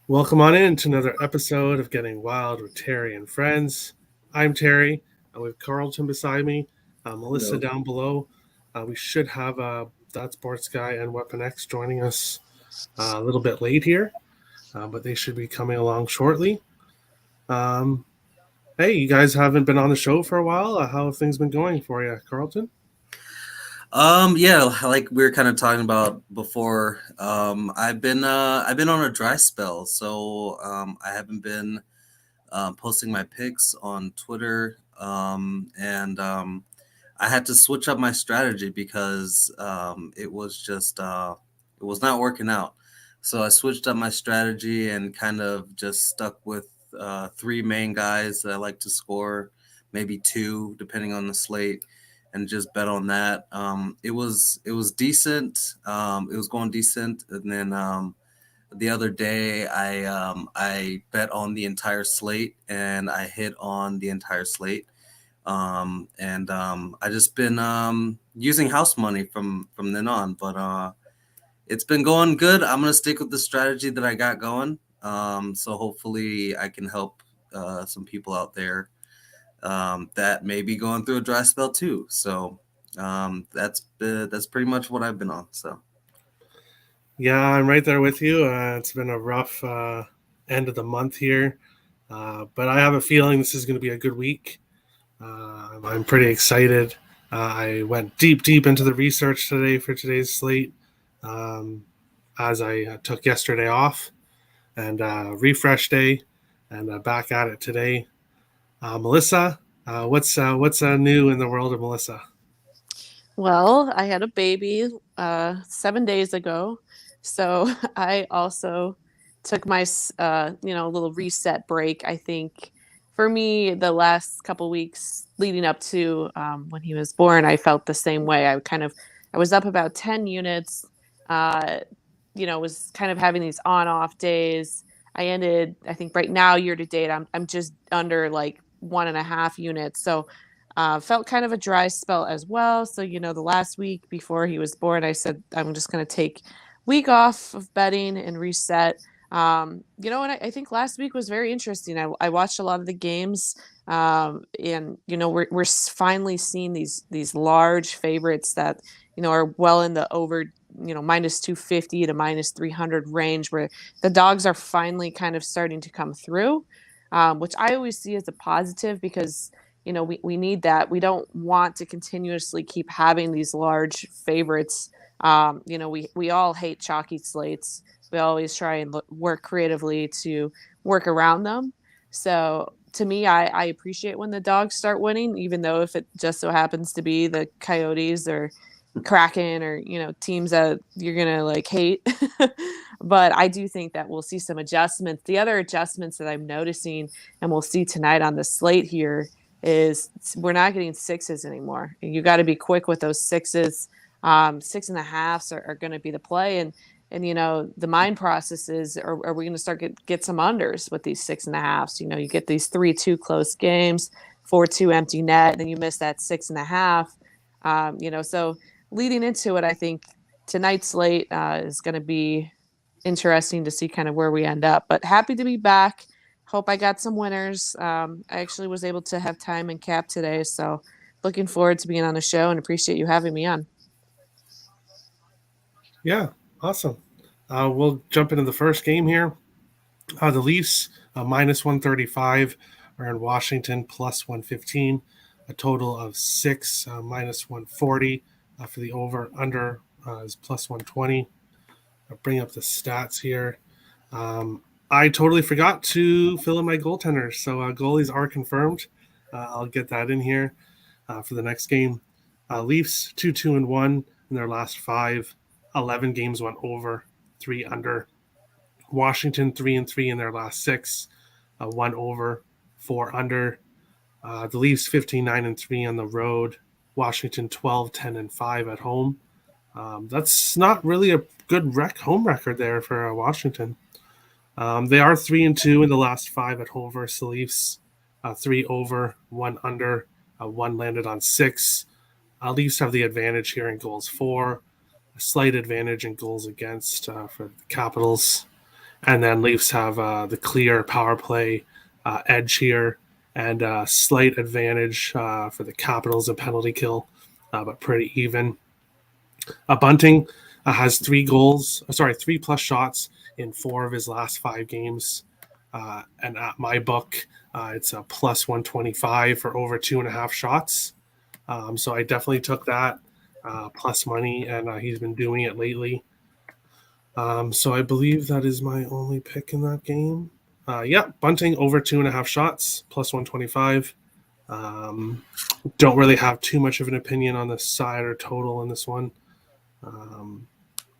Welcome on in to another episode of Getting Wild with Terry and Friends. I'm Terry, with Carlton beside me, Melissa Hello. down below. We should have That Sports Guy and Weapon X joining us a little bit late here, but they should be coming along shortly. Um, hey, you guys haven't been on the show for a while. How have things been going for you, Carlton? Yeah, like we were kind of talking about before. I've been on a dry spell, so I haven't been posting my pics on Twitter, and I had to switch up my strategy because it was just it was not working out. So I switched up my strategy and kind of just stuck with three main guys that I like to score, maybe two depending on the slate, and just bet on that. It was decent. It was going decent, and then the other day I bet on the entire slate and I hit on the entire slate. And I just been using house money from then on, but it's been going good. I'm gonna stick with the strategy that I got going. So hopefully I can help some people out there that may be going through a dry spell too. So that's pretty much what I've been on. So Yeah, I'm right there with you. It's been a rough end of the month here, but I have a feeling this is going to be a good week. I'm pretty excited. I went deep into the research today for today's slate, um, as I took yesterday off and refresh day, and back at it today. Melissa, what's new in the world of Melissa? Well, I had a baby 7 days ago, so I also took my little reset break. I think for me, the last couple weeks leading up to when he was born, I felt the same way. I was up about 10 units. Uh, was kind of having these on-off days. I think right now year to date, I'm just under like 1.5 units. So felt kind of a dry spell as well. So, the last week before he was born, I said, I'm just going to take week off of betting and reset. And I think last week was very interesting. I watched a lot of the games, and we're finally seeing these large favorites that are well in the over minus 250 to minus 300 range, where the dogs are finally kind of starting to come through, which I always see as a positive because we need that. We don't want to continuously keep having these large favorites. We all hate chalky slates. We always try and work creatively to work around them. So to me, I appreciate when the dogs start winning, even though if it just so happens to be the Coyotes or Kraken or teams that you're gonna like hate. But I do think that we'll see some adjustments. The other adjustments that I'm noticing, and we'll see tonight on the slate here, is we're not getting sixes anymore. You got to be quick with those sixes. 6.5s are going to be the play, and the mind process is, are we going to start get some unders with these 6.5s? You get these 3-2 close games, 4-2 empty net, then you miss that 6.5. So leading into it, I think tonight's slate is going to be interesting to see kind of where we end up. But happy to be back. Hope I got some winners. I actually was able to have time and cap today, so looking forward to being on the show and appreciate you having me on. Yeah, awesome. We'll jump into the first game here. The Leafs minus 135 are in Washington plus 115. A total of six minus 140 for the over. Under is plus 120. I'll bring up the stats here. I totally forgot to fill in my goaltenders, so goalies are confirmed. I'll get that in here for the next game. Leafs 2-2-1 in their last five. 11 games went over, 3 under. Washington 3-3 in their last six, 1 over, 4 under. The Leafs 15-9-3 on the road. Washington 12-10-5 at home. That's not really a good home record there for Washington. They are 3-2 in the last five at home versus the Leafs. 3 over, 1 under, 1 landed on 6. Leafs have the advantage here in goals for, a slight advantage in goals against for the Capitals. And then Leafs have the clear power play edge here and slight advantage for the Capitals in penalty kill, but pretty even. Bunting has 3 plus shots in 4 of his last 5 games. And at my book, it's a plus 125 for over 2.5 shots. So I definitely took that plus money, and he's been doing it lately. So I believe that is my only pick in that game. Bunting over 2.5 shots, plus 125. Don't really have too much of an opinion on the side or total in this one.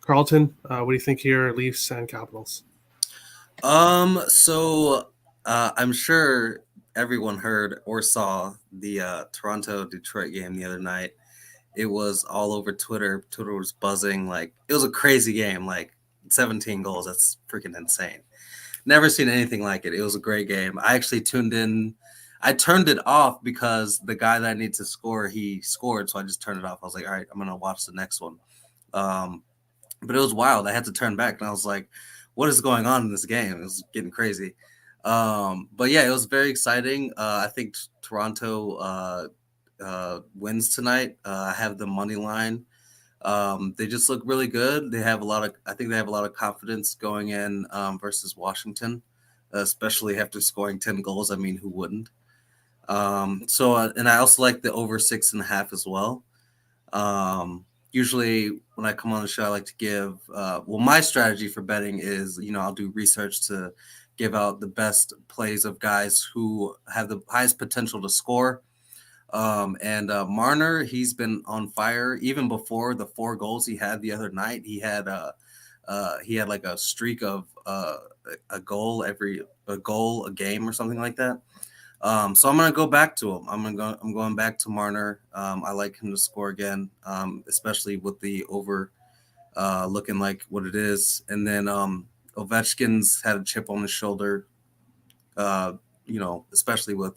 Carlton, what do you think here, Leafs and Capitals? So I'm sure everyone heard or saw the Toronto-Detroit game the other night. It was all over Twitter. Twitter was buzzing. Like, it was a crazy game. Like, 17 goals. That's freaking insane. Never seen anything like it. It was a great game. I actually tuned in. I turned it off because the guy that I need to score, he scored. So I just turned it off. I was like, all right, I'm going to watch the next one. But it was wild. I had to turn back, and I was like, what is going on in this game? It was getting crazy. But yeah, it was very exciting. I think Toronto wins tonight. I have the money line. They just look really good. I think they have a lot of confidence going in versus Washington, especially after scoring 10 goals. I mean, who wouldn't? And I also like the over 6.5 as well. Usually when I come on the show, I like to give, my strategy for betting is, I'll do research to give out the best plays of guys who have the highest potential to score. Marner, he's been on fire even before the 4 goals he had the other night. He had like a streak of a goal a game or something like that. So I'm going to go back to him. I'm going back to Marner. I like him to score again, especially with the over looking like what it is. And then Ovechkin's had a chip on his shoulder, especially with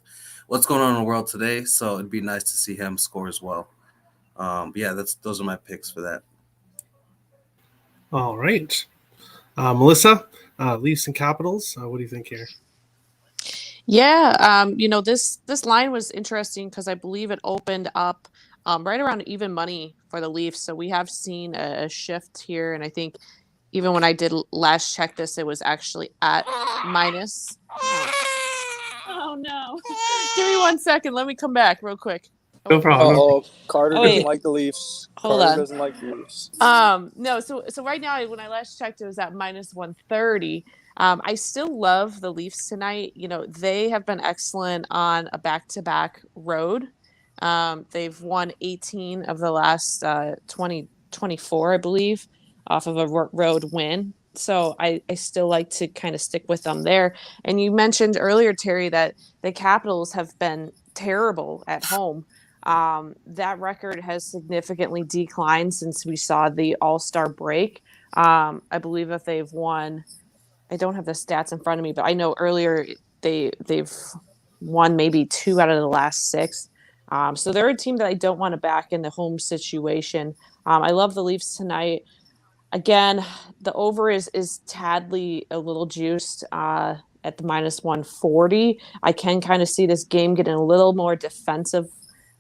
what's going on in the world today. So it'd be nice to see him score as well. Those are my picks for that. All right. Melissa, Leafs and Capitals, what do you think here? Yeah, this line was interesting because I believe it opened up right around even money for the Leafs. So we have seen a shift here, and I think even when I did last check this, it was actually at minus. Oh no! Give me 1 second. Let me come back real quick. No problem. Oh, Carter doesn't like the Leafs. Carter doesn't like the Leafs. No, so right now when I last checked, it was at minus 130. I still love the Leafs tonight. They have been excellent on a back-to-back road. They've won 18 of the last 24, I believe, off of a road win. So I still like to kind of stick with them there. And you mentioned earlier, Terry, that the Capitals have been terrible at home. That record has significantly declined since we saw the All-Star break. I believe that they've won. I don't have the stats in front of me, but I know earlier they've won maybe 2 out of the last 6. So they're a team that I don't want to back in the home situation. I love the Leafs tonight. Again, the over is tadly a little juiced at the minus 140. I can kind of see this game getting a little more defensive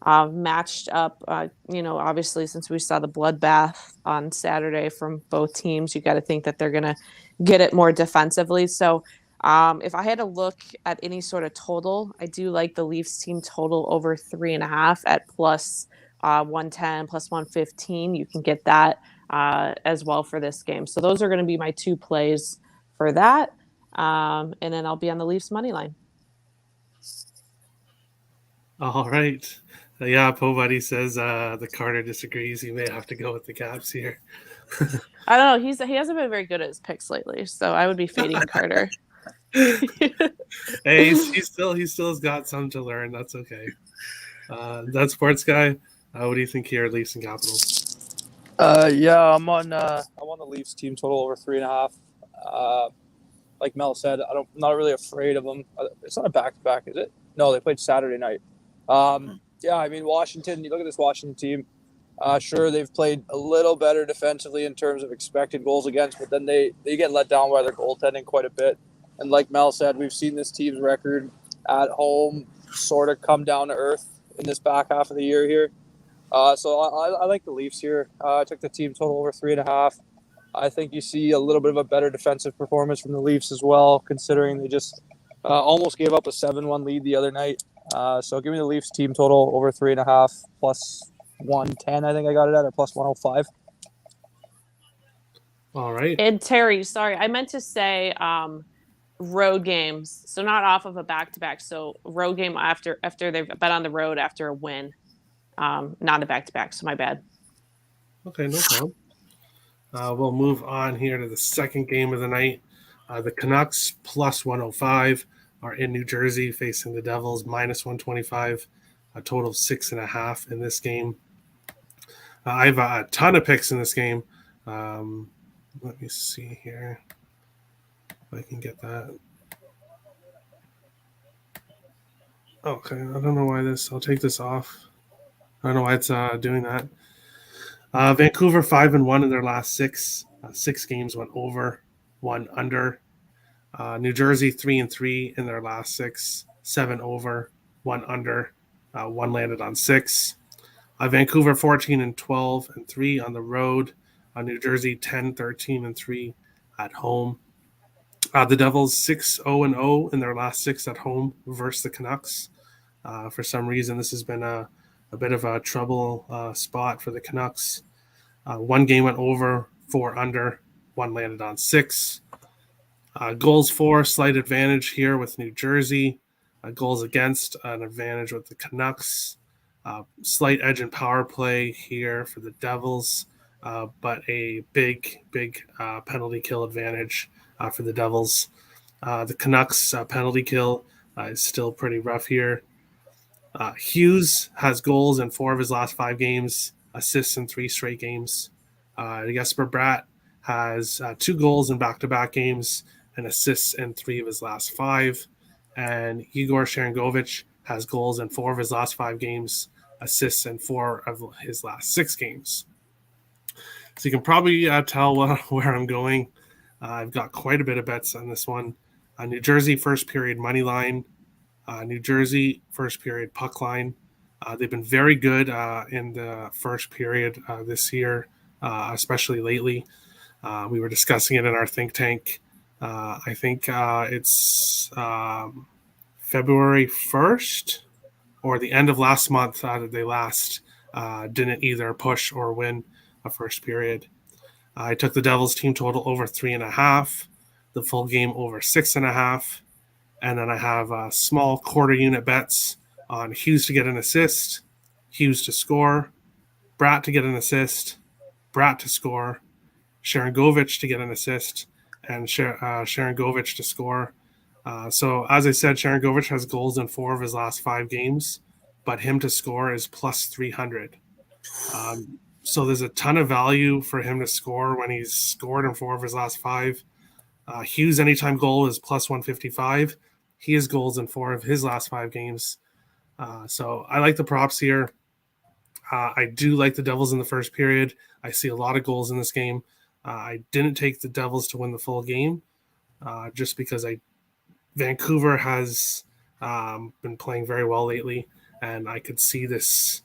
matched up. Obviously, since we saw the bloodbath on Saturday from both teams, you got to think that they're going to get it more defensively. So if I had to look at any sort of total, I do like the Leafs team total over 3.5 at plus 110, plus 115. You can get that as well for this game. So those are going to be my 2 plays for that. And then I'll be on the Leafs money line. All right. Yeah, Po Buddy says the Carter disagrees. He may have to go with the Caps here. I don't know. He hasn't been very good at his picks lately, so I would be fading Carter. Hey, he still has got some to learn. That's okay. That sports guy. What do you think here, Leafs and Capitals? I'm on the Leafs team total over 3.5. Like Mel said, I'm not really afraid of them. It's not a back-to-back, is it? No, they played Saturday night. I mean, Washington. You look at this Washington team. Sure, they've played a little better defensively in terms of expected goals against, but then they get let down by their goaltending quite a bit. And like Mel said, we've seen this team's record at home sort of come down to earth in this back half of the year here. So I like the Leafs here. I took the team total over 3.5. I think you see a little bit of a better defensive performance from the Leafs as well, considering they just almost gave up a 7-1 lead the other night. So give me the Leafs team total over 3.5 plus 110. I think I got it at, or plus 105. All right. And Terry, sorry, I meant to say road games. So not off of a back-to-back. So road game after they've been on the road after a win. Not a back-to-back. So my bad. Okay, no problem. We'll move on here to the second game of the night. The Canucks plus 105 are in New Jersey facing the Devils minus 125, a total of 6.5 in this game. I have a ton of picks in this game. Let me see here if I can get that. Okay, I don't know why this. I'll take this off. I don't know why it's doing that. Vancouver 5-1 in their last six. 6 games went over, 1 under. New Jersey 3-3 in their last 6. 7 over, 1 under. 1 landed on 6. Vancouver 14-12 and 3 on the road. New Jersey 10-13-3 at home. The Devils 6-0-0 in their last 6 at home versus the Canucks. For some reason, this has been a bit of a trouble spot for the Canucks. 1 game went over, 4 under, 1 landed on 6. Goals for, slight advantage here with New Jersey. Goals against, an advantage with the Canucks. Slight edge in power play here for the Devils, but a big penalty kill advantage for the Devils. The Canucks penalty kill is still pretty rough here. Hughes has goals in 4 of his last 5 games, assists in 3 straight games. Jesper Bratt has 2 goals in back-to-back games and assists in 3 of his last 5. And Igor Sharangovich has goals in 4 of his last 5 games, assists in 4 of his last 6 games. So you can probably tell where I'm going. I've got quite a bit of bets on this one. New Jersey first period money line. New Jersey first period puck line. They've been very good in the first period this year, especially lately. We were discussing it in our think tank. I think it's February 1st or the end of last month that they last didn't either push or win a first period. I took the Devils team total over 3.5, the full game over 6.5. And then I have small quarter unit bets on Hughes to get an assist, Hughes to score, Bratt to get an assist, Bratt to score, Sharangovich to get an assist, and Sharangovich to score. So as I said, Sharangovich has goals in 4 of his last 5 games, but him to score is plus 300. So there's a ton of value for him to score when he's scored in 4 of his last 5. Hughes' anytime goal is plus 155. He has goals in 4 of his last 5 games. So I like the props here. I do like the Devils in the first period. I see a lot of goals in this game. I didn't take the Devils to win the full game just because Vancouver has been playing very well lately, and I could see this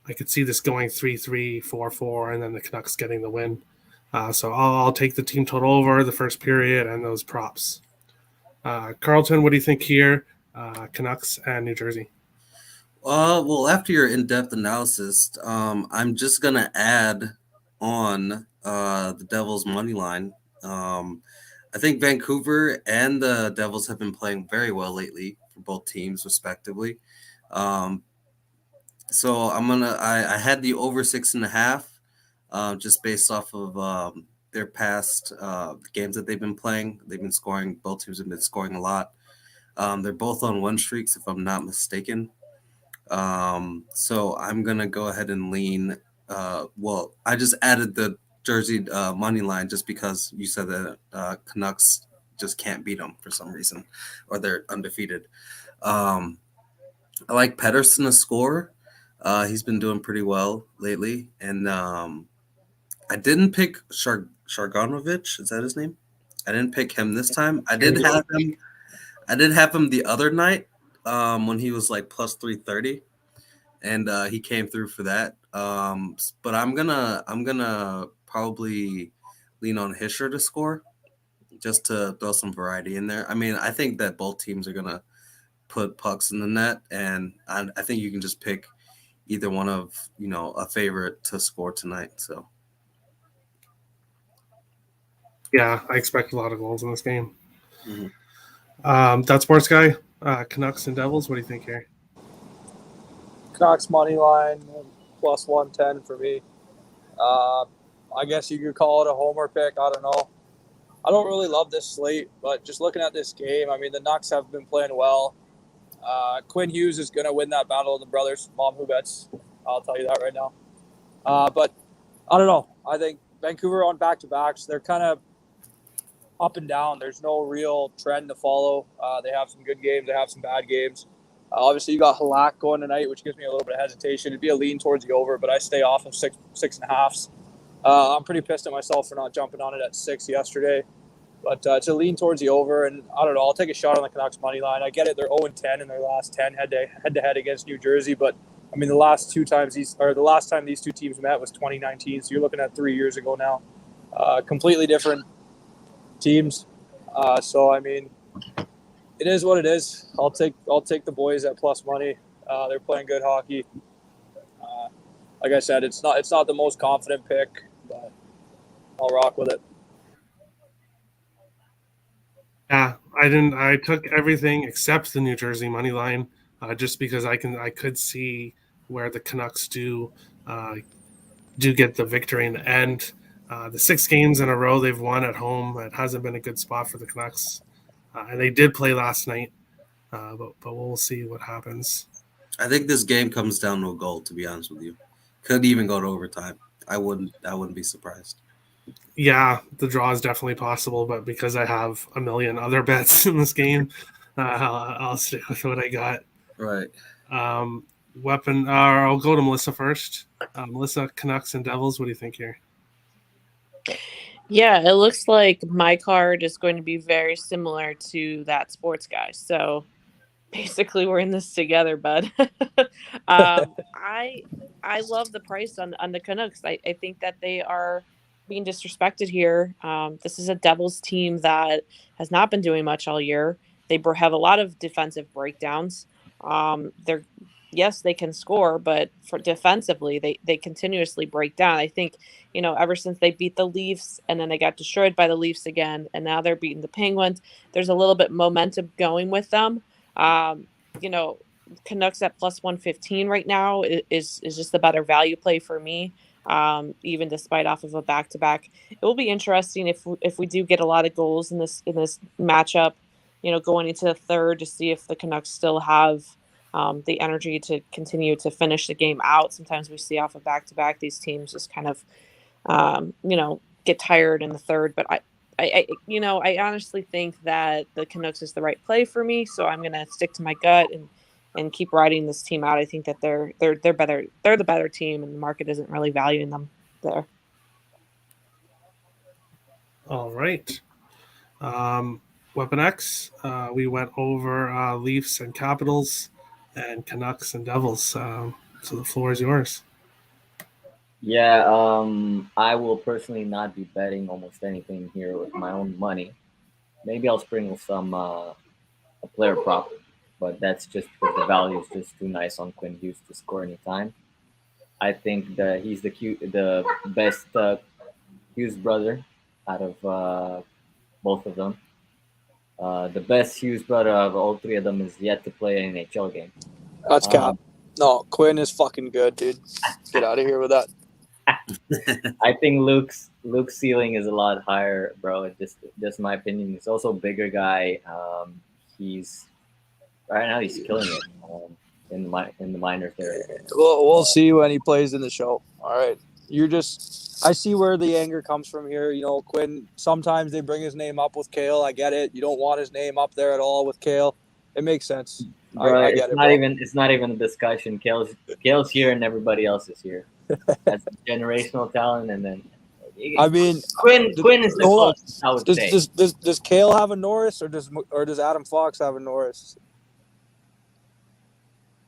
going 3-3, 4-4, and then the Canucks getting the win. So I'll take the team total over the first period and those props. Carlton, what do you think here? Canucks and New Jersey. Well, after your in-depth analysis, I'm just gonna add on the Devils' money line. I think Vancouver and the Devils have been playing very well lately for both teams, respectively. So I had the over 6.5, just based off of their past games that they've been playing. They've been scoring. Both teams have been scoring a lot. They're both on win streaks, if I'm not mistaken. So I'm gonna go ahead and lean. Well, I just added the Jersey money line just because you said that Canucks just can't beat them for some reason, or they're undefeated. I like Pettersson to score. He's been doing pretty well lately, and I didn't pick Shargonovich. Is that his name? I didn't pick him this time. I did have him. I did have him the other night when he was like plus 330, and he came through for that. But I'm gonna probably lean on Hischer to score just to throw some variety in there. I mean, I think that both teams are gonna put pucks in the net, and I think you can just pick either one of a favorite to score tonight. So Yeah, I expect a lot of goals in this game. Mhm. That sports guy, Canucks and Devils. What do you think here? Canucks money line plus 110 for me. I guess you could call it a homer pick. I don't know. I don't really love this slate, but just looking at this game, I mean, the Nucks have been playing well. Quinn Hughes is going to win that battle of the brothers. Mom, who bets? I'll tell you that right now. But I don't know. I think Vancouver on back-to-backs, they're kind of up and down. There's no real trend to follow. They have some good games. They have some bad games. Obviously, you got Halak going tonight, which gives me a little bit of hesitation. It'd be a lean towards the over, but I stay off of six and a halves. I'm pretty pissed at myself for not jumping on it at 6 yesterday. But to lean towards the over, and I don't know, I'll take a shot on the Canucks money line. I get it; they're 0-10 in their last 10 head to head against New Jersey. But I mean, the last time these two teams met was 2019. So you're looking at 3 years ago now. Completely different teams. So I mean, it is what it is. I'll take the boys at plus money. They're playing good hockey. Like I said, it's not the most confident pick, but I'll rock with it. Yeah, I didn't. I took everything except the New Jersey money line, just because I could see where the Canucks do get the victory in the end. The 6 games in a row they've won at home, it hasn't been a good spot for the Canucks, and they did play last night, but we'll see what happens. I think this game comes down to a goal. To be honest with you, could even go to overtime. I wouldn't be surprised. Yeah, the draw is definitely possible, but because I have a million other bets in this game, I'll stick with what I got. Right. Weapon. I'll go to Melissa first. Melissa, Canucks and Devils. What do you think here? Yeah, it looks like my card is going to be very similar to that sports guy. So basically, we're in this together, bud. I love the price on the Canucks. I think that they are being disrespected here. This is a Devils team that has not been doing much all year. They have a lot of defensive breakdowns. They're Yes, they can score, but for defensively, they continuously break down. I think ever since they beat the Leafs and then they got destroyed by the Leafs again, and now they're beating the Penguins. There's a little bit momentum going with them. Um, you know, Canucks at plus 115 right now is just a better value play for me. Even despite off of a back to back, it will be interesting if we do get a lot of goals in this matchup. Going into the third to see if the Canucks still have the energy to continue to finish the game out. Sometimes we see off of back to back these teams just kind of get tired in the third, but I honestly think that the Canucks is the right play for me, so I'm gonna stick to my gut and keep riding this team out. I think that they're better. They're the better team, and the market isn't really valuing them there. All right. Weapon X. We went over Leafs and Capitals, and Canucks and Devils. So the floor is yours. Yeah, I will personally not be betting almost anything here with my own money. Maybe I'll sprinkle some a player prop, but that's just because the value is just too nice on Quinn Hughes to score anytime. I think that he's the best Hughes brother out of both of them. The best Hughes brother of all three of them is yet to play an NHL game. That's cap. No, Quinn is fucking good, dude. Get out of here with that. I think Luke's ceiling is a lot higher, bro. Just my opinion. He's also a bigger guy. He's right now he's killing it in the minors there. We'll see when he plays in the show. All right, I see where the anger comes from here. Quinn. Sometimes they bring his name up with Kale. I get it. You don't want his name up there at all with Kale. It makes sense. Bro, I get it's it, not bro. even a discussion. Kale's here and everybody else is here. That's generational talent, and then I mean, Quinn is the hold on. closest, I would say. Does Kale have a Norris or does Adam Fox have a Norris?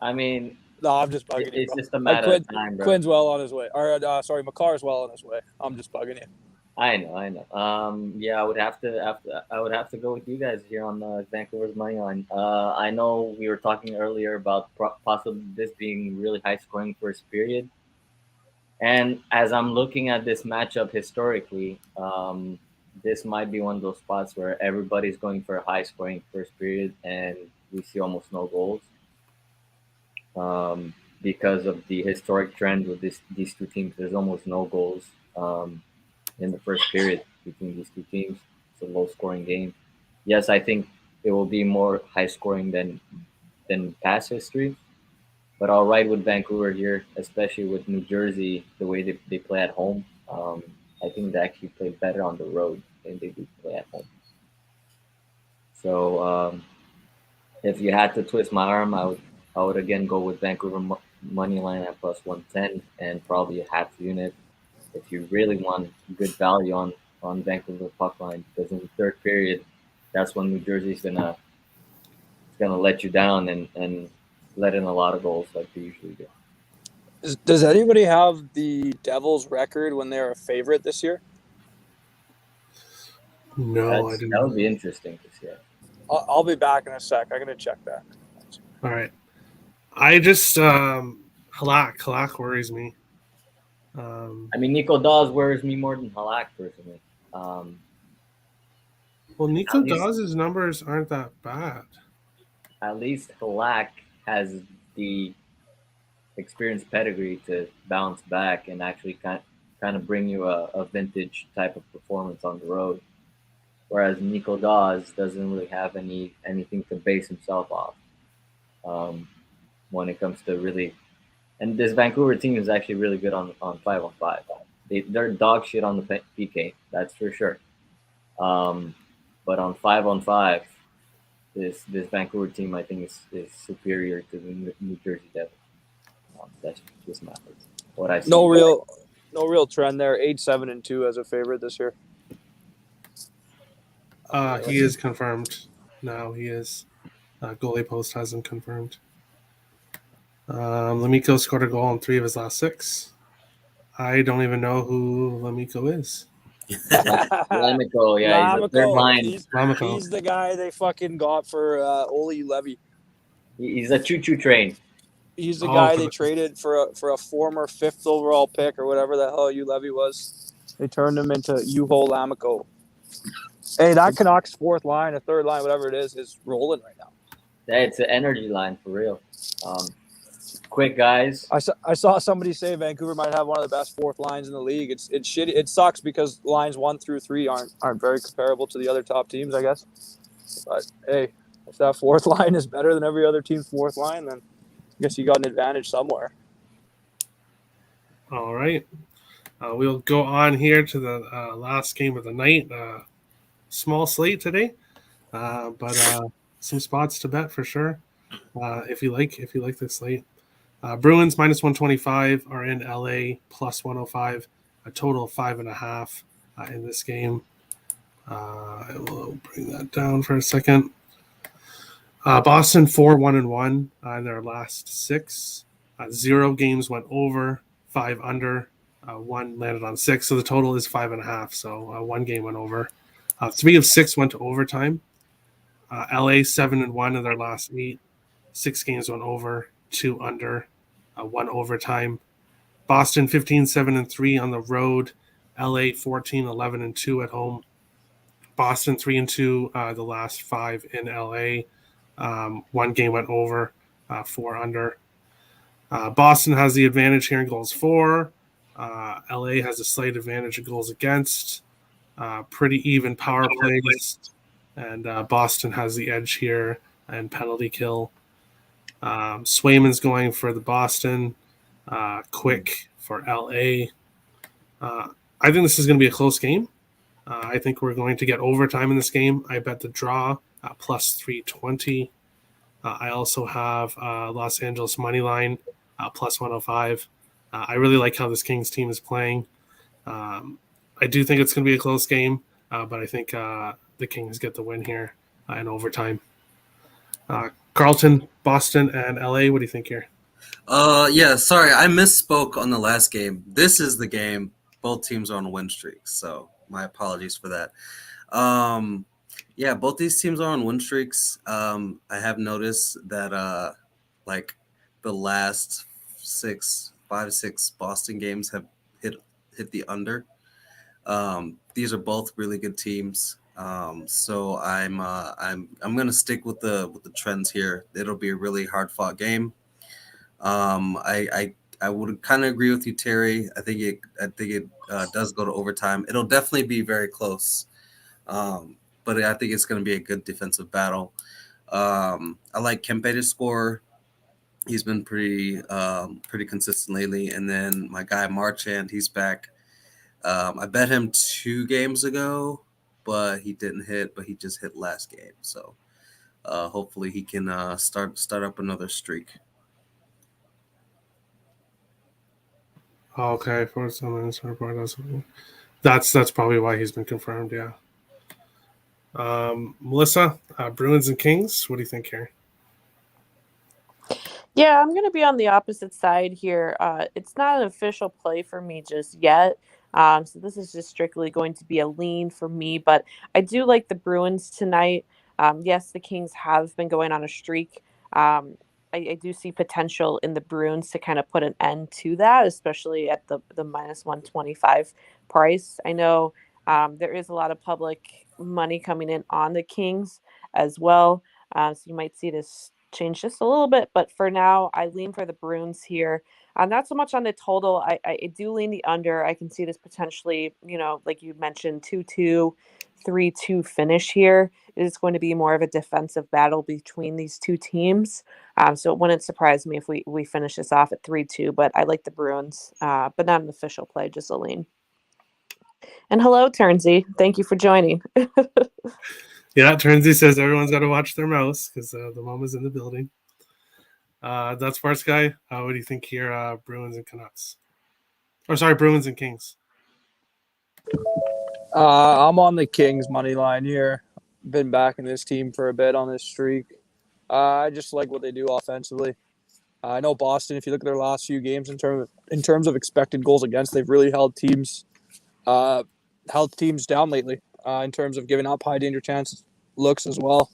I mean, No, I'm just bugging you, it's bro. just a matter of time, bro. Quinn's well on his way. Or sorry, McCarr's well on his way. I'm just bugging you. I know. Yeah, I would have to go with you guys here on Vancouver's money line. I know we were talking earlier about possibly this being really high scoring first period, and as I'm looking at this matchup historically, this might be one of those spots where everybody's going for a high scoring first period, and we see almost no goals. Because of the historic trend with these two teams, there's almost no goals. In the first period between these two teams. It's a low scoring game. Yes, I think it will be more high scoring than past history, but I'll ride with Vancouver here, especially with New Jersey, the way they play at home. I think they actually play better on the road than they do play at home. So if you had to twist my arm, I would again go with Vancouver money line at plus 110 and probably a half unit if you really want good value on Vancouver puck line, because in the third period, that's when New Jersey's gonna let you down and let in a lot of goals like they usually do. Does anybody have the Devils record when they're a favorite this year? No, I That didn't. would be interesting to see. I'll be back in a sec. I'm gonna check that. All right. I just Halak worries me. I mean, Nico Dawes worries me more than Halak personally. Well, Nico At least- Dawes' numbers aren't that bad. At least Halak has the experience pedigree to bounce back and actually kind of bring you a vintage type of performance on the road. Whereas Nico Dawes doesn't really have anything to base himself off when it comes to really. And this Vancouver team is actually really good on 5-on-5. They're dog shit on the PK, that's for sure. But on 5-on-5, this Vancouver team I think is superior to the New Jersey Devils. That's just my what I see. No real trend there. 8-7-2 as a favorite this year. He is confirmed. Now he is. Goalie Post has him confirmed. Lemico scored a goal in 3 of his last 6. I don't even know who Lemico is. Lemico, yeah, he's the third line. He's the guy they fucking got for Ole Levy. He's a choo-choo train. He's the guy they traded for a former 5th overall pick or whatever the hell Levy was. They turned him into Juho Lamico. Hey, that Canucks 4th line, a 3rd line, whatever it is rolling right now. Yeah, it's an energy line for real. Quick guys. I saw somebody say Vancouver might have one of the best 4th lines in the league. It's shitty. It sucks because lines 1 through 3 aren't very comparable to the other top teams, I guess. But hey, if that 4th line is better than every other team's 4th line, then I guess you got an advantage somewhere. All right. We'll go on here to the last game of the night. Small slate today, but some spots to bet for sure. If you like this slate. Bruins minus 125 are in LA plus 105, a total of 5.5 in this game. I will bring that down for a second. Boston 4-1-1 in their last 6. 0 games went over, 5 under, 1 landed on 6. So the total is 5.5. So 1 game went over. 3 of 6 went to overtime. LA 7-1 in their last 8. 6 games went over, 2 under, 1 overtime. Boston 15-7-3 on the road. LA 14-11-2 at home. Boston 3-2 the last 5 in LA. 1 game went over, 4 under. Boston has the advantage here in goals for. LA has a slight advantage in goals against. Pretty even power plays. And Boston has the edge here and penalty kill. Swayman's going for the Boston. Quick for LA. I think this is going to be a close game. I think we're going to get overtime in this game. I bet the draw plus 320. I also have Los Angeles money line plus 105. I really like how this Kings team is playing. I do think it's going to be a close game, but I think the Kings get the win here in overtime. Carlton, Boston, and LA. What do you think here? Yeah, sorry, I misspoke on the last game. This is the game. Both teams are on win streaks, so my apologies for that. Yeah, both these teams are on win streaks. I have noticed that like the last 5 to 6 Boston games have hit the under. These are both really good teams. So I'm gonna stick with the trends here. It'll be a really hard fought game. I would kind of agree with you, Terry. I think it does go to overtime. It'll definitely be very close. But I think it's going to be a good defensive battle. I like Kempe to score. He's been pretty consistent lately. And then my guy Marchand, he's back. I bet him 2 games ago, but he didn't hit. But he just hit last game. So hopefully he can start up another streak. Okay, for some report. That's probably why he's been confirmed. Yeah. Melissa, Bruins and Kings. What do you think here? Yeah, I'm going to be on the opposite side here. It's not an official play for me just yet. So this is just strictly going to be a lean for me, but I do like the Bruins tonight. Yes, the Kings have been going on a streak. I do see potential in the Bruins to kind of put an end to that, especially at the minus 125 price. I know there is a lot of public money coming in on the Kings as well. So you might see this change just a little bit, but for now, I lean for the Bruins here. Not so much on the total. I do lean the under. I can see this potentially, like you mentioned, 2-2, 3-2 finish here. It is going to be more of a defensive battle between these two teams. So it wouldn't surprise me if we finish this off at 3-2, but I like the Bruins, but not an official play, just a lean. And hello, Turnsy. Thank you for joining. Yeah, Turnsy says everyone's got to watch their mouse because the mom is in the building. That's Sports Guy. What do you think here, Bruins and Canucks? Or sorry, Bruins and Kings. I'm on the Kings money line here. Been backing this team for a bit on this streak. I just like what they do offensively. I know Boston. If you look at their last few games in terms of expected goals against, they've really held teams down lately in terms of giving up high danger chance looks as well.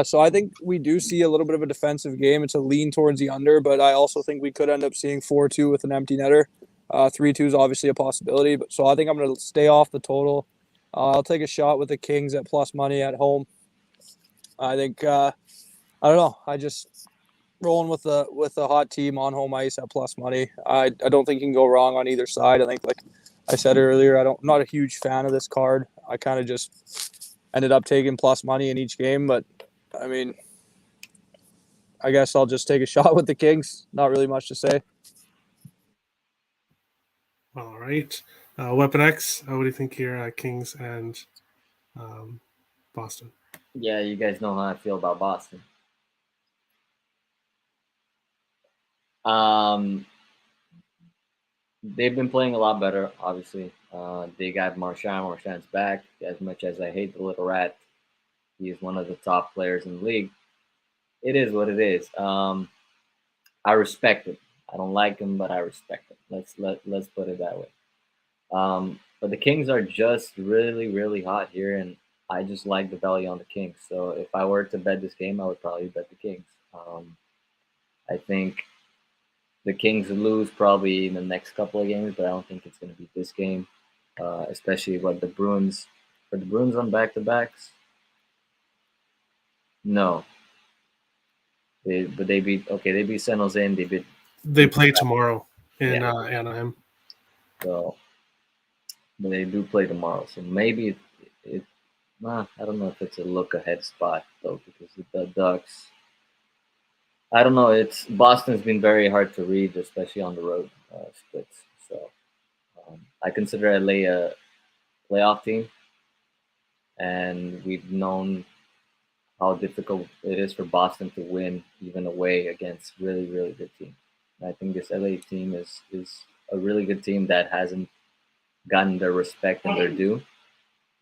So I think we do see a little bit of a defensive game. It's a lean towards the under, but I also think we could end up seeing 4-2 with an empty netter. 3-2 is obviously a possibility, but so I think I'm going to stay off the total. I'll take a shot with the Kings at plus money at home. I think I don't know. I just rolling with the hot team on home ice at plus money. I don't think you can go wrong on either side. I think, like I said earlier, I'm not a huge fan of this card. I kind of just ended up taking plus money in each game, but I mean, I guess I'll just take a shot with the Kings. Not really much to say. All right. Weapon X, what do you think here, Kings and Boston? Yeah, you guys know how I feel about Boston. They've been playing a lot better, obviously. They got Marchand. Marchand's back. As much as I hate the little rat, he is one of the top players in the league. It is what it is. I respect him. I don't like him, but I respect him. Let's put it that way. But the Kings are just really, really hot here, and I just like the value on the Kings. So if I were to bet this game, I would probably bet the Kings. I think the Kings lose probably in the next couple of games, but I don't think it's going to be this game, especially what the Bruins. For the Bruins on back-to-backs? No. They beat San Jose and They play tomorrow in Anaheim. So, but they do play tomorrow. So maybe I don't know if it's a look ahead spot though, because the Ducks. I don't know. Boston's been very hard to read, especially on the road splits. So I consider LA a playoff team, and we've known how difficult it is for Boston to win even away against really, really good teams. And I think this LA team is a really good team that hasn't gotten their respect and their due.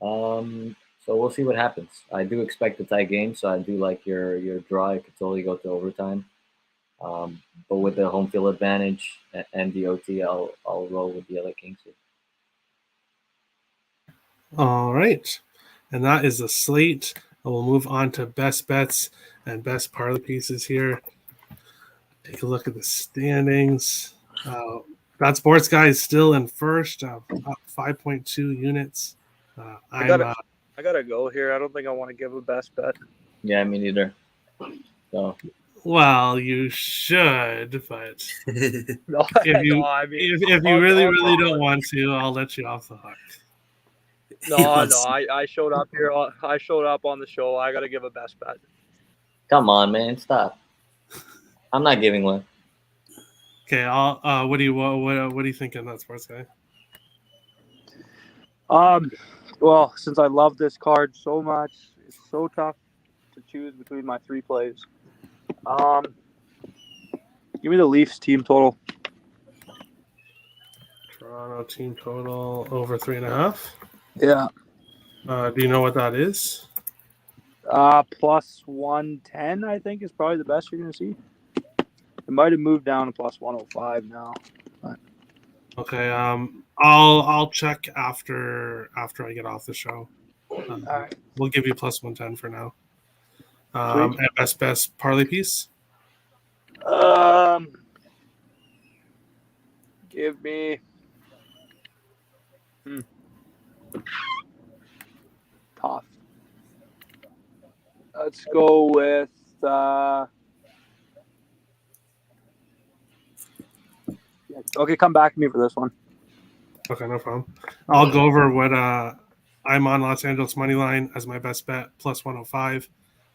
So we'll see what happens. I do expect a tie game, so I do like your draw. It could totally go to overtime. But with the home field advantage and the OT, I'll roll with the LA Kings here. All right. And that is the slate. And we'll move on to best bets and best parlay pieces here. Take a look at the standings. That Sports Guy is still in first, up 5.2 units. I gotta go here. I don't think I want to give a best bet. Yeah, me neither. So well, you should, but No, if you no, I mean, if you really don't want to, I'll let you off the hook. no. I showed up here. I showed up on the show. I gotta give a best bet. come on, man, stop. I'm not giving one. Okay, I'll. What do you think of that Sports Guy? Well, since I love this card so much, it's so tough to choose between my 3 plays. Give me the Leafs team total. Toronto team total over 3.5. Yeah. Do you know what that is? Plus 110, I think, is probably the best you're gonna see. It might have moved down to plus 105 now. But. Okay. I'll check after I get off the show. All right. We'll give you plus 110 for now. Sweet. And best parlay piece. Give me. Tough. Let's go with. Okay, come back to me for this one. Okay, no problem. I'll go over what I'm on Los Angeles money line as my best bet, plus 105.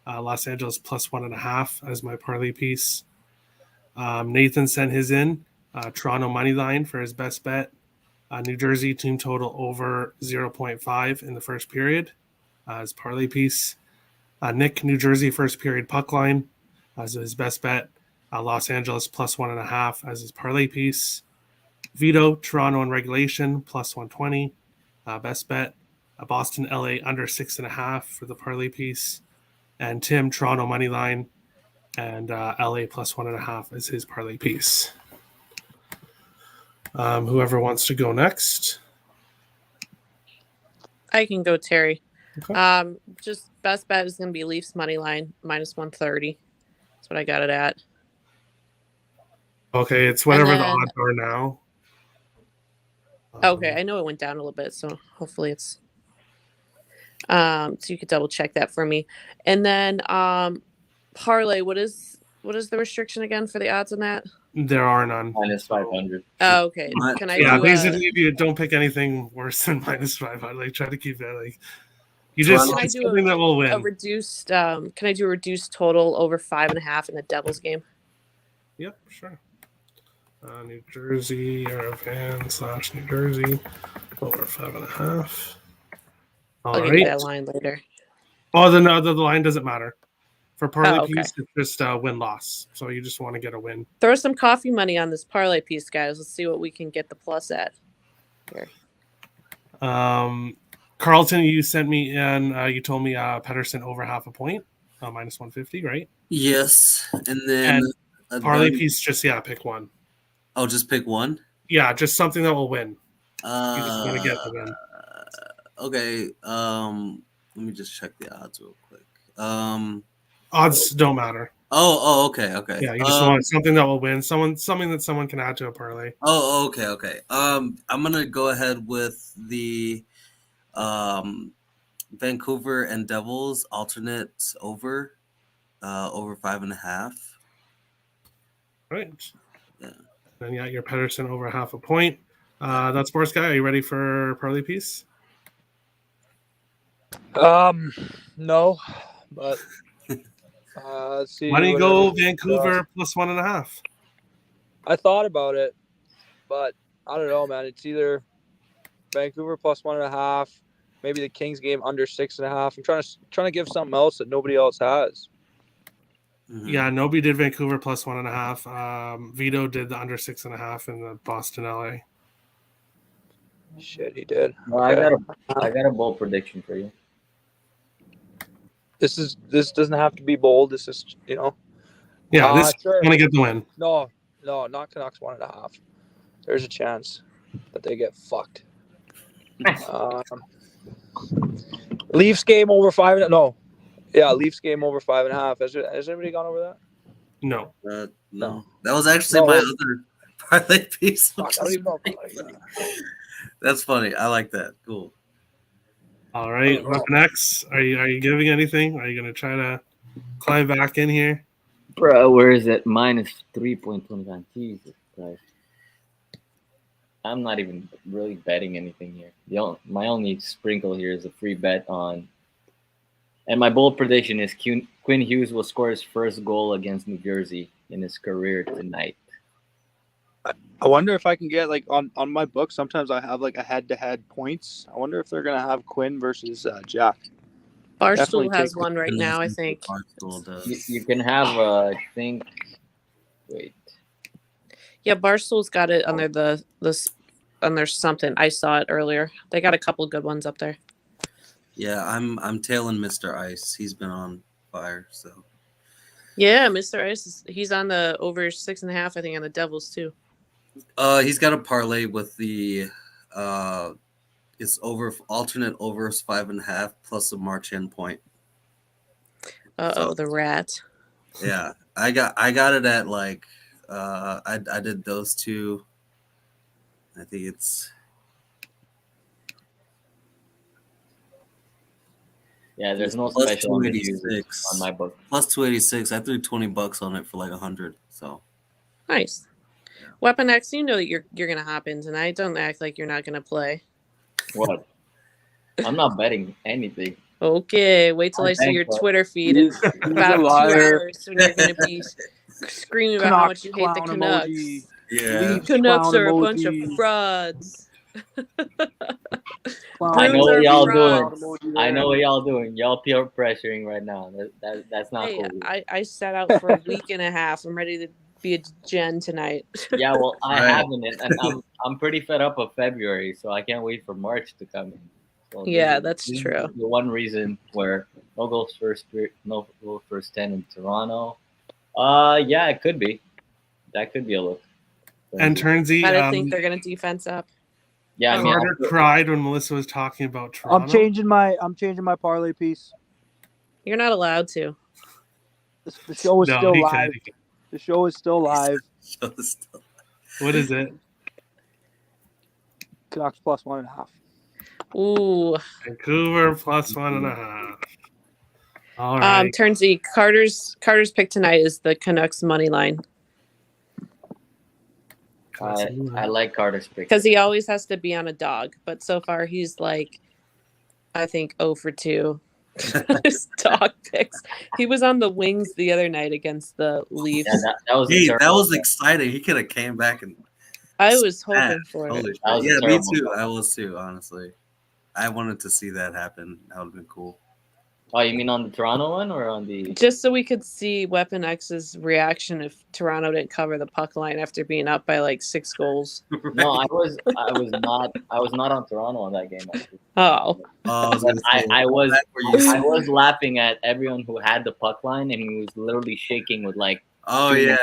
Los Angeles plus 1.5 as my parlay piece. Nathan sent his in Toronto money line for his best bet. New Jersey team total over 0.5 in the first period as parlay piece. Nick, New Jersey first period puck line as his best bet. Los Angeles plus 1.5 as his parlay piece. Vito, Toronto in regulation plus 120. Best bet. Boston, LA under 6.5 for the parlay piece. And Tim, Toronto money line and LA plus 1.5 is his parlay piece. Whoever wants to go next. I can go, Terry. Okay. Just best bet is going to be Leafs money line minus 130. That's what I got it at. Okay, it's whatever the odds are now. Okay, I know it went down a little bit, so hopefully it's. So you could double check that for me, and then parlay. What is the restriction again for the odds on that? There are none. Minus 500. Oh, okay. Can I? Yeah, do basically, if you don't pick anything worse than minus 500, like try to keep that like. You just Can I do something that will win. a reduced? Can I do a reduced total over 5.5 in the Devils game? Yep, sure. New Jersey or Van/New Jersey over 5.5. I'll give you that line later. Oh, the line doesn't matter. For parlay okay. piece, it's just win-loss. So you just want to get a win. Throw some coffee money on this parlay piece, guys. Let's see what we can get the plus at. Here. Carlton, you sent me in. You told me Pedersen over half a point, minus 150, right? Yes, and then parlay piece, just pick one. Oh, just pick one? Yeah, just something that will win. You just want to get the win. Okay. Let me just check the odds real quick. Odds don't matter. Oh, okay. Yeah, you just want something that will win. Something that someone can add to a parlay. Oh, okay. I'm gonna go ahead with the Vancouver and Devils alternate over 5.5. Right. Yeah. Then your Pedersen over half a point. That Sports Guy, are you ready for parlay piece? No, but let's see. Why don't you go Vancouver plus 1.5? I thought about it, but I don't know, man. It's either Vancouver plus 1.5 maybe the Kings game under 6.5. I'm trying to give something else that nobody else has. Yeah, nobody did Vancouver plus 1.5. Vito did the under 6.5 in the Boston LA. Shit, he did. Well, Okay. I got a bold prediction for you. This doesn't have to be bold. This is Yeah, this sure. want to get the win. No, not Canucks 1.5. There's a chance that they get fucked. Leafs game over 5. No, yeah, Leafs game over 5.5. Has anybody gone over that? No. No. That was actually my other parlay piece. Fuck, I don't even know. That's funny. I like that. Cool. All right, Weapon X, are you giving anything? Are you going to try to climb back in here? Bro, where is it? Minus 3.29. Jesus Christ. I'm not even really betting anything here. My only sprinkle here is a free bet on. And my bold prediction is Quinn Hughes will score his first goal against New Jersey in his career tonight. I wonder if I can get on my book. Sometimes I have a head-to-head points. I wonder if they're gonna have Quinn versus Jack. Barstool has one right now, I think. You can have, I think. Wait. Yeah, Barstool's got it under under something. I saw it earlier. They got a couple good ones up there. Yeah, I'm tailing Mr. Ice. He's been on fire, so. Yeah, Mr. Ice he's on the over 6.5, I think, on the Devils too. He's got a parlay with the it's over alternate overs 5.5 plus a Marchand point. So, the rat. Yeah, I got it at I did those two. I think it's. Yeah, there's no plus special on my book. Plus 286. I threw $20 on it for 100. So nice. Yeah. Weapon X, you know that you're gonna hop in tonight. Don't act like you're not gonna play. What? I'm not betting anything. Okay, wait till I see your Twitter feed in about 2 hours when you're gonna be screaming about how much you hate the Canucks. Emoji. Yeah, Canucks are a bunch of frauds. I know what y'all doing. I know what y'all doing. Y'all peer pressuring right now. That's not cool. I set out for a week and a half. I'm ready to be a gen tonight. Yeah, well, I haven't, and I'm pretty fed up of February, so I can't wait for March to come in. So yeah, that's true. The one reason where no goals first 10 in Toronto. Yeah, it could be. That could be a look. And Turnsy, I don't think they're gonna defense up. Yeah, I mean, Carter cried when Melissa was talking about Toronto. I'm changing my parlay piece. You're not allowed to. The show is still live. The show is still live. What is it? Canucks plus 1.5. Ooh. Vancouver plus 1.5. All right. Turnsy, Carter's pick tonight is the Canucks money line. I like Carter's pick because he always has to be on a dog, but so far he's I think 0 for 2. His dog picks. He was on the Wings the other night against the Leafs. Yeah, that was exciting. He could have came back and. I was hoping for it. Yeah, me too. I was too. Honestly, I wanted to see that happen. That would have been cool. Oh, you mean on the Toronto one or on the? Just so we could see Weapon X's reaction if Toronto didn't cover the puck line after being up by 6 goals. Right. No, I was not on Toronto on that game. Actually. Oh. I was laughing at everyone who had the puck line and he was literally shaking with Oh yeah.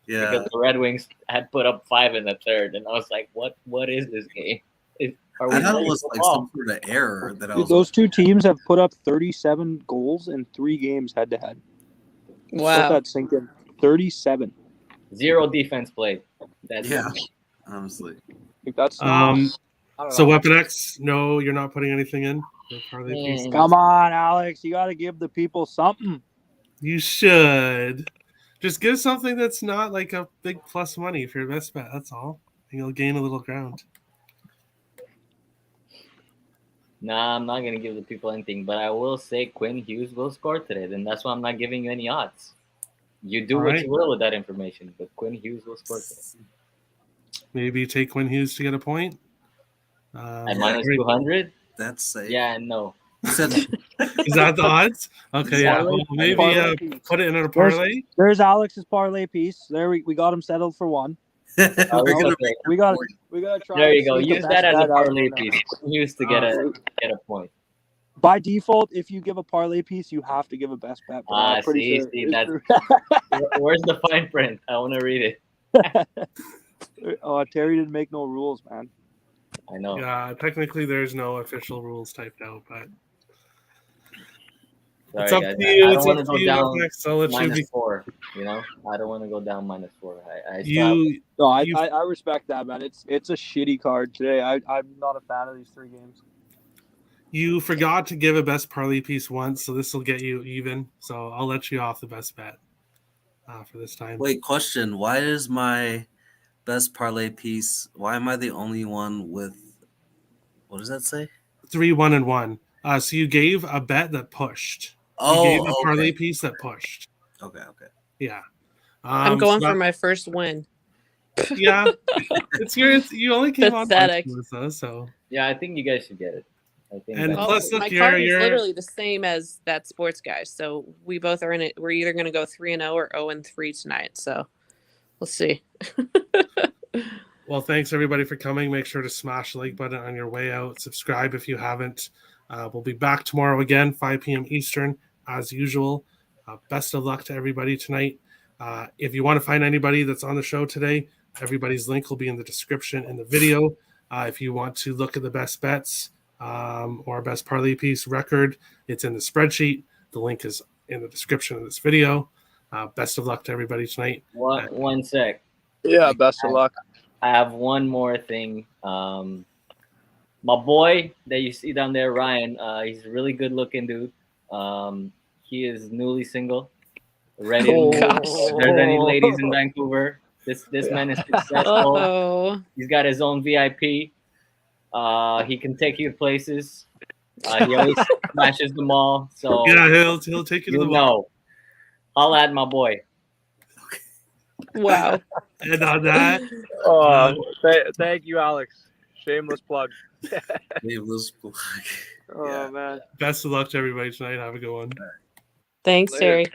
Yeah. Because the Red Wings had put up 5 in the third, and I was like, "What is this game?" I thought it was some sort of error that I was. Those two teams have put up 37 goals in 3 games head to head. Wow. Let that sink in. 37. 0 defense played. Honestly. I think that's so Weapon X, no, you're not putting anything in? Come on, Alex. You got to give the people something. You should. Just give something that's not a big plus money for your best bet. That's all. And you'll gain a little ground. Nah, I'm not going to give the people anything, but I will say Quinn Hughes will score today. Then that's why I'm not giving you any odds. You do what you will with that information, but Quinn Hughes will score today. Maybe take Quinn Hughes to get a point. At minus 200? That's safe. Yeah, and no. You said Is that the odds? Okay, yeah. Parlay- Well, maybe parlay piece. put it in a parlay. There's Alex's parlay piece. There we got him settled for one. we're it's gonna okay. make We got to try. There and you go. sneak the Use best that as a bet out parlay now. piece. Use to get a point. By default, if you give a parlay piece, you have to give a best bet. but I'm pretty See, sure see, it's that's true. where's the fine print? I want to read it. Oh, Terry didn't make no rules, man. I know. Yeah, technically there's no official rules typed out, but it's Sorry, up guys. to you. I It's don't up want to to go you. down Next, I'll let you be. -4. You know, I don't want to go down -4. No, You- I respect that, man. It's a shitty card today. I'm not a fan of these 3 games. You forgot to give a best parlay piece once, so this will get you even. So I'll let you off the best bet for this time. Wait, question. Why is my best parlay piece? Why am I the only one with? What does that say? 3, 1, and 1. So you gave a bet that pushed. You gave a parlay piece that pushed. Okay. Yeah. I'm going so for my first win. Yeah, it's yours. You only came Pathetic. on once, Melissa, so. Yeah, I think you guys should get it. I think. And that's- plus, look, my you're- card is you're- literally the same as that sports guy. So we both are in it. We're either going to go 3-0 or 0-3 tonight. So we'll see. Well, thanks everybody for coming. Make sure to smash the like button on your way out. Subscribe if you haven't. We'll be back tomorrow again, 5 p.m. Eastern, as usual. Best of luck to everybody tonight. If you want to find anybody that's on the show today, everybody's link will be in the description in the video. If you want to look at the best bets or best parlay piece record, it's in the spreadsheet. The link is in the description of this video. Best of luck to everybody tonight. One sec. Yeah, best of luck. I have one more thing. My boy that you see down there, Ryan, he's a really good looking dude. He is newly single. Ready to move. gosh. If there's any ladies in Vancouver, this man is successful. Oh, He's got his own VIP. He can take you places. He always smashes them all. So Yeah, he'll take you to the know. Holla at my boy. wow. And on that, Thank you, Alex. Shameless plug. Nameless plug. Oh, man. best of luck to everybody tonight. Have a good one. Thanks, Later. Terry.